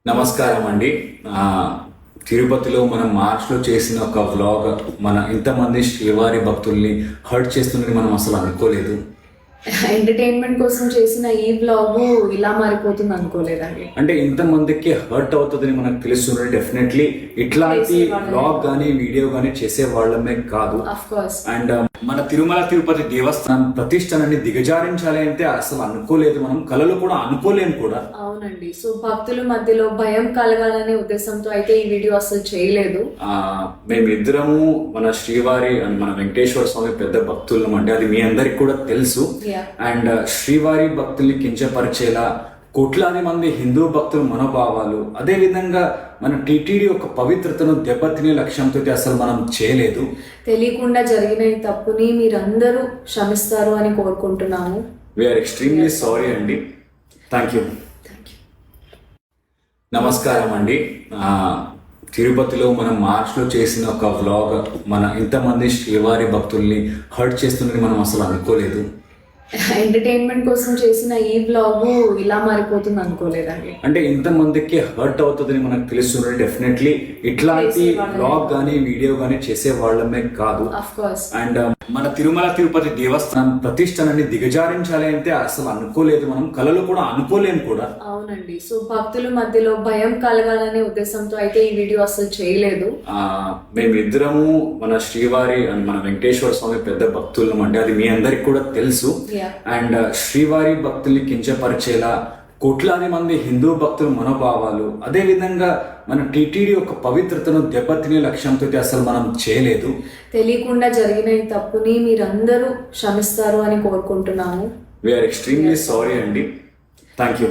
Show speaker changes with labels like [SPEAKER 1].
[SPEAKER 1] నమస్కారం అండి. తిరుపతిలో మనం మార్చ్లో చేసిన ఒక వ్లాగ్ మన ఇంతమంది శ్రీవారి భక్తుల్ని హర్ట్ చేస్తుందని మనం అసలు అనుకోలేదు.
[SPEAKER 2] ఎంటర్టైన్మెంట్ కోసం చేసిన ఈ వ్లాగ్ ఇలా మారిపోతుంది అనుకోలేదండి.
[SPEAKER 1] అంటే ఇంతమందికి హర్ట్ అవుతుందని మనకు తెలుస్తుంది. డెఫినెట్లీ ఇట్లాంటి వ్లాగ్ కానీ వీడియో కానీ చేసే వాళ్ళమే కాదు. అండ్ మన తిరుమల తిరుపతి దేవస్థానం ప్రతిష్టనని దిగజారించాలి అంటే అసలు అనుకోలేదు, మనం కలలు కూడా అనుకోలేము కూడా.
[SPEAKER 2] అవునండి. సో భక్తుల మధ్యలో భయం కలగాలనే ఉద్దేశంతో అయితే ఈ వీడియో అసలు చేయలేదు.
[SPEAKER 1] మేమిద్దరము మన శ్రీవారి అండ్ మన వెంకటేశ్వర స్వామి పెద్ద భక్తులం అండి, అది మీ అందరికి కూడా తెలుసు. అండ్ శ్రీవారి భక్తుల్ని కించపరిచేలా కోట్లాది మంది హిందూ భక్తుల మనోభావాలు, అదే విధంగా మన టీటీడీ యొక్క పవిత్రతను దెబ్బతినే లక్ష్యంతో అసలు మనం చేయలేదు.
[SPEAKER 2] తెలియకుండా జరిగిన ఈ తప్పుని మీరందరూ క్షమిస్తారు అని కోరుకుంటున్నాము.
[SPEAKER 1] వీఆర్ ఎక్స్ట్రీమ్లీ సారీ అండి. Thank you. నమస్కారం అండి. తిరుపతిలో మనం మార్చ్లో చేసిన ఒక వ్లాగ్ మన ఇంతమంది శ్రీవారి భక్తుల్ని హర్ట్ చేస్తుందని మనం అసలు అనుకోలేదు.
[SPEAKER 2] ఎంటర్టైన్మెంట్ కోసం చేసిన ఈ వ్లాగ్ ఇలా మారిపోతుంది అనుకోలేదండి.
[SPEAKER 1] అంటే ఇంతమందికి హర్ట్ అవుతుందని మనకు తెలుస్తుంది. డెఫినెట్లీ ఇట్లాంటి వ్లాగ్ కానీ వీడియో కానీ చేసే వాళ్ళమే కాదు. అండ్ మన తిరుమల తిరుపతి దేవస్థానం ప్రతిష్టనని దిగజారించాలి అంటే అసలు అనుకోలేదు, మనం కలలు కూడా అనుకోలేము కూడా.
[SPEAKER 2] అవునండి. సో భక్తుల మధ్యలో భయం కలగాలనే ఉద్దేశంతో అయితే ఈ వీడియో అసలు చేయలేదు.
[SPEAKER 1] మేమిద్దరము మన శ్రీవారి అండ్ మన వెంకటేశ్వర స్వామి పెద్ద భక్తులం అండి, అది మీ అందరికి కూడా తెలుసు. అండ్ శ్రీవారి భక్తుల్ని కించపరిచేలా కోట్లాది మంది హిందూ భక్తుల మనోభావాలు, అదే విధంగా మన టీటీడీ యొక్క పవిత్రతను దెబ్బతినే లక్ష్యంతో అసలు మనం చేయలేదు.
[SPEAKER 2] తెలియకుండా జరిగిన ఈ తప్పుని మీరందరూ క్షమిస్తారు అని కోరుకుంటున్నాము.
[SPEAKER 1] వీఆర్ ఎక్స్ట్రీమ్లీ సారీ అండి. Thank you.